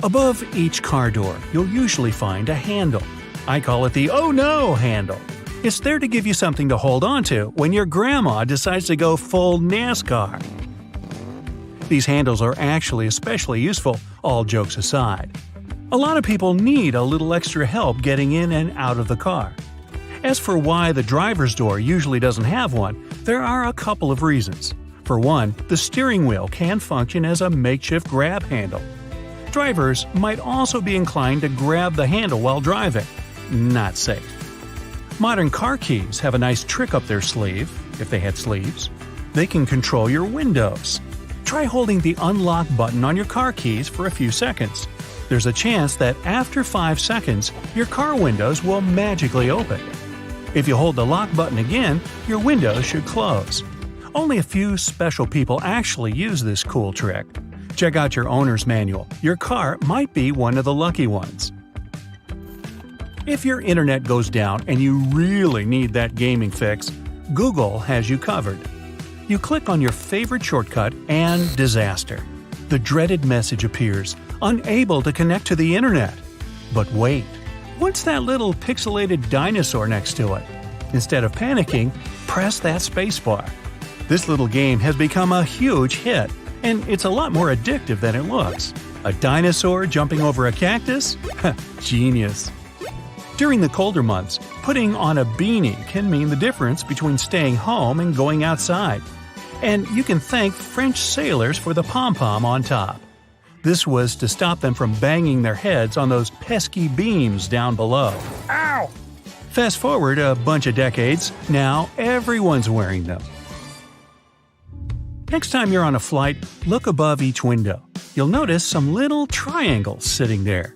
Above each car door, you'll usually find a handle. I call it the "oh no" handle. It's there to give you something to hold on to when your grandma decides to go full NASCAR. These handles are actually especially useful, all jokes aside. A lot of people need a little extra help getting in and out of the car. As for why the driver's door usually doesn't have one, there are a couple of reasons. For one, the steering wheel can function as a makeshift grab handle. Drivers might also be inclined to grab the handle while driving. Not safe. Modern car keys have a nice trick up their sleeve, if they had sleeves. They can control your windows. Try holding the unlock button on your car keys for a few seconds. There's a chance that after 5 seconds, your car windows will magically open. If you hold the lock button again, your windows should close. Only a few special people actually use this cool trick. Check out your owner's manual. Your car might be one of the lucky ones. If your internet goes down and you really need that gaming fix, Google has you covered. You click on your favorite shortcut and disaster. The dreaded message appears, unable to connect to the internet. But wait, what's that little pixelated dinosaur next to it? Instead of panicking, press that spacebar. This little game has become a huge hit, and it's a lot more addictive than it looks. A dinosaur jumping over a cactus? Genius. During the colder months, putting on a beanie can mean the difference between staying home and going outside. And you can thank French sailors for the pom-pom on top. This was to stop them from banging their heads on those pesky beams down below. Ow! Fast forward a bunch of decades, now everyone's wearing them. Next time you're on a flight, look above each window. You'll notice some little triangles sitting there.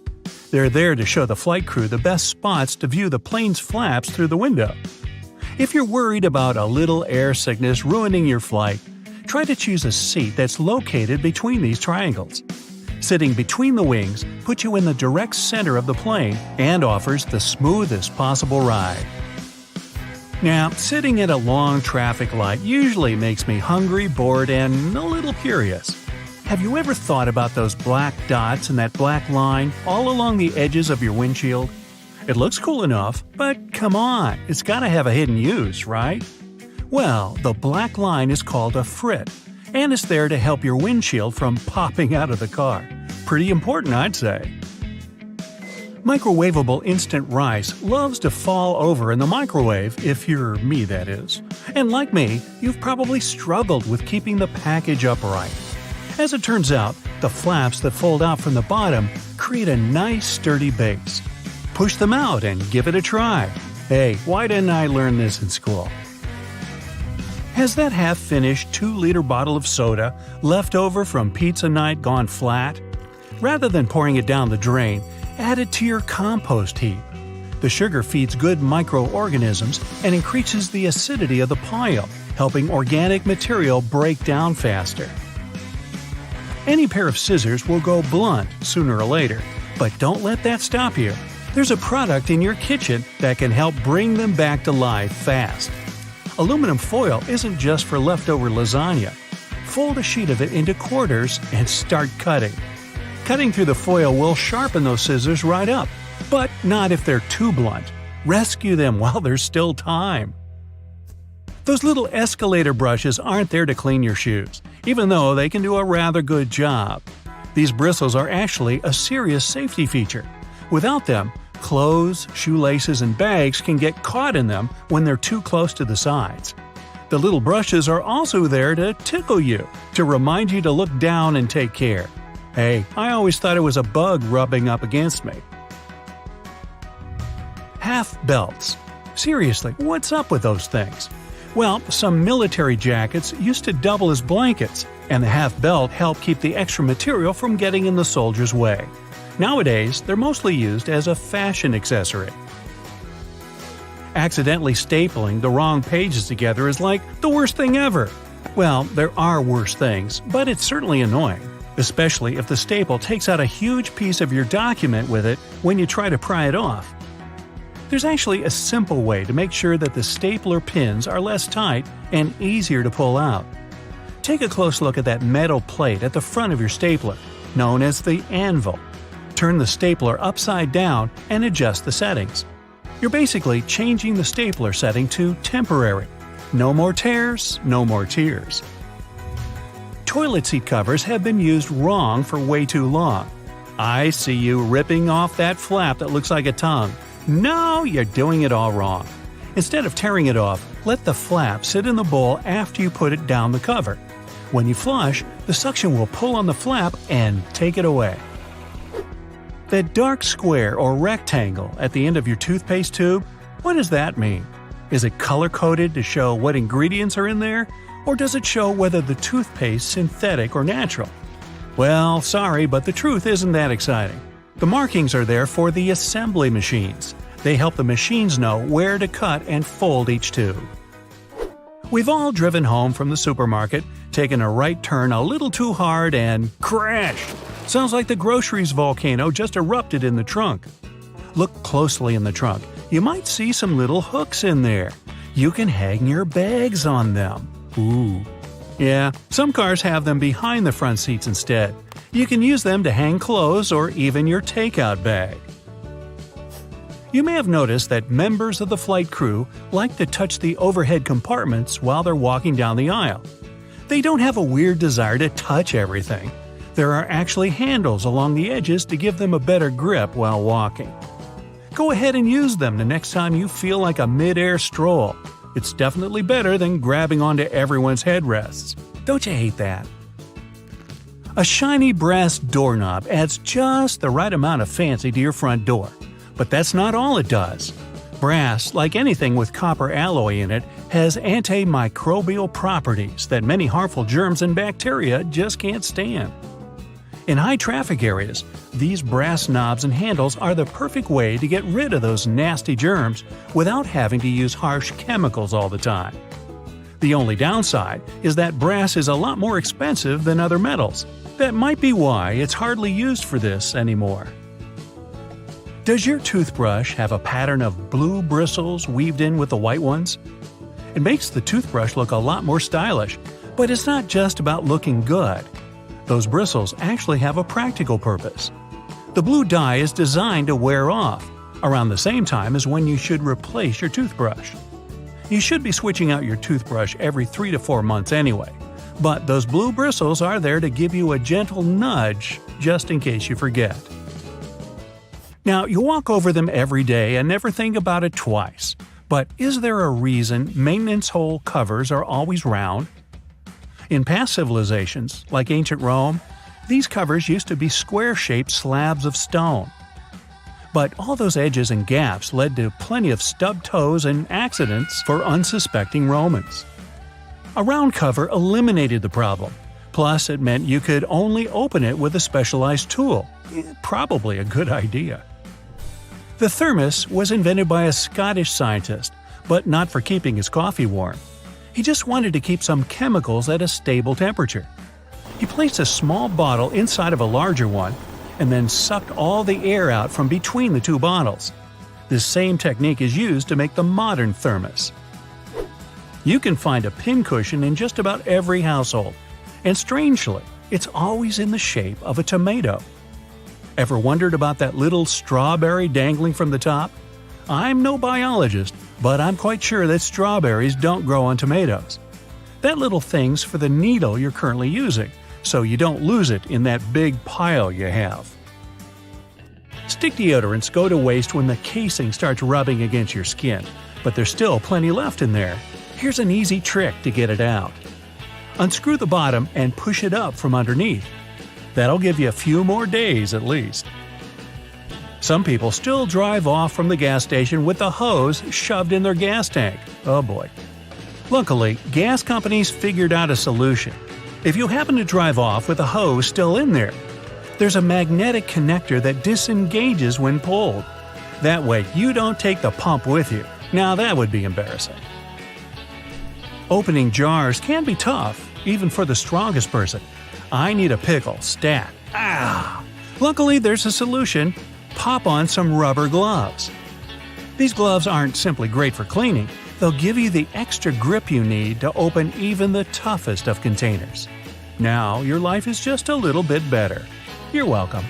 They're there to show the flight crew the best spots to view the plane's flaps through the window. If you're worried about a little air sickness ruining your flight, try to choose a seat that's located between these triangles. Sitting between the wings puts you in the direct center of the plane and offers the smoothest possible ride. Now, sitting at a long traffic light usually makes me hungry, bored, and a little curious. Have you ever thought about those black dots and that black line all along the edges of your windshield? It looks cool enough, but come on, it's gotta have a hidden use, right? Well, the black line is called a frit, and it's there to help your windshield from popping out of the car. Pretty important, I'd say. Microwavable instant rice loves to fall over in the microwave, if you're me, that is. And like me, you've probably struggled with keeping the package upright. As it turns out, the flaps that fold out from the bottom create a nice sturdy base. Push them out and give it a try. Hey, why didn't I learn this in school? Has that half-finished 2-liter bottle of soda left over from pizza night gone flat? Rather than pouring it down the drain, add it to your compost heap. The sugar feeds good microorganisms and increases the acidity of the pile, helping organic material break down faster. Any pair of scissors will go blunt sooner or later, but don't let that stop you. There's a product in your kitchen that can help bring them back to life fast. Aluminum foil isn't just for leftover lasagna. Fold a sheet of it into quarters and start cutting. Cutting through the foil will sharpen those scissors right up, but not if they're too blunt. Rescue them while there's still time. Those little escalator brushes aren't there to clean your shoes, even though they can do a rather good job. These bristles are actually a serious safety feature. Without them, clothes, shoelaces, and bags can get caught in them when they're too close to the sides. The little brushes are also there to tickle you, to remind you to look down and take care. Hey, I always thought it was a bug rubbing up against me. Half belts. Seriously, what's up with those things? Well, some military jackets used to double as blankets, and the half belt helped keep the extra material from getting in the soldier's way. Nowadays, they're mostly used as a fashion accessory. Accidentally stapling the wrong pages together is like the worst thing ever. Well, there are worse things, but it's certainly annoying, especially if the staple takes out a huge piece of your document with it when you try to pry it off. There's actually a simple way to make sure that the stapler pins are less tight and easier to pull out. Take a close look at that metal plate at the front of your stapler, known as the anvil. turn the stapler upside down and adjust the settings. You're basically changing the stapler setting to temporary. No more tears, no more tears. Toilet seat covers have been used wrong for way too long. I see you ripping off that flap that looks like a tongue. No, you're doing it all wrong. Instead of tearing it off, let the flap sit in the bowl after you put it down the cover. When you flush, the suction will pull on the flap and take it away. That dark square or rectangle at the end of your toothpaste tube, what does that mean? Is it color-coded to show what ingredients are in there? Or does it show whether the toothpaste is synthetic or natural? Well, sorry, but the truth isn't that exciting. The markings are there for the assembly machines. They help the machines know where to cut and fold each tube. We've all driven home from the supermarket, taken a right turn a little too hard, and crash! Sounds like the groceries volcano just erupted in the trunk. Look closely in the trunk. You might see some little hooks in there. You can hang your bags on them. Ooh. Yeah, some cars have them behind the front seats instead. You can use them to hang clothes or even your takeout bag. You may have noticed that members of the flight crew like to touch the overhead compartments while they're walking down the aisle. They don't have a weird desire to touch everything. There are actually handles along the edges to give them a better grip while walking. Go ahead and use them the next time you feel like a mid-air stroll. It's definitely better than grabbing onto everyone's headrests. Don't you hate that? A shiny brass doorknob adds just the right amount of fancy to your front door. But that's not all it does. Brass, like anything with copper alloy in it, has antimicrobial properties that many harmful germs and bacteria just can't stand. In high-traffic areas, these brass knobs and handles are the perfect way to get rid of those nasty germs without having to use harsh chemicals all the time. The only downside is that brass is a lot more expensive than other metals. That might be why it's hardly used for this anymore. Does your toothbrush have a pattern of blue bristles weaved in with the white ones? It makes the toothbrush look a lot more stylish, but it's not just about looking good. Those bristles actually have a practical purpose. The blue dye is designed to wear off, around the same time as when you should replace your toothbrush. You should be switching out your toothbrush every 3 to 4 months anyway, but those blue bristles are there to give you a gentle nudge just in case you forget. Now, you walk over them every day and never think about it twice, but is there a reason maintenance hole covers are always round? In past civilizations, like ancient Rome, these covers used to be square-shaped slabs of stone. But all those edges and gaps led to plenty of stubbed toes and accidents for unsuspecting Romans. A round cover eliminated the problem. Plus, it meant you could only open it with a specialized tool. Probably a good idea. The thermos was invented by a Scottish scientist, but not for keeping his coffee warm. He just wanted to keep some chemicals at a stable temperature. He placed a small bottle inside of a larger one and then sucked all the air out from between the two bottles. This same technique is used to make the modern thermos. You can find a pincushion in just about every household, and strangely, it's always in the shape of a tomato. Ever wondered about that little strawberry dangling from the top? I'm no biologist, but I'm quite sure that strawberries don't grow on tomatoes. That little thing's for the needle you're currently using, so you don't lose it in that big pile you have. Stick deodorants go to waste when the casing starts rubbing against your skin, but there's still plenty left in there. Here's an easy trick to get it out. Unscrew the bottom and push it up from underneath. That'll give you a few more days at least. Some people still drive off from the gas station with the hose shoved in their gas tank. Oh boy. Luckily, gas companies figured out a solution. If you happen to drive off with the hose still in there, there's a magnetic connector that disengages when pulled. That way, you don't take the pump with you. Now that would be embarrassing. Opening jars can be tough, even for the strongest person. I need a pickle, stat. Ah! Luckily, there's a solution. Pop on some rubber gloves. These gloves aren't simply great for cleaning, they'll give you the extra grip you need to open even the toughest of containers. Now your life is just a little bit better. You're welcome.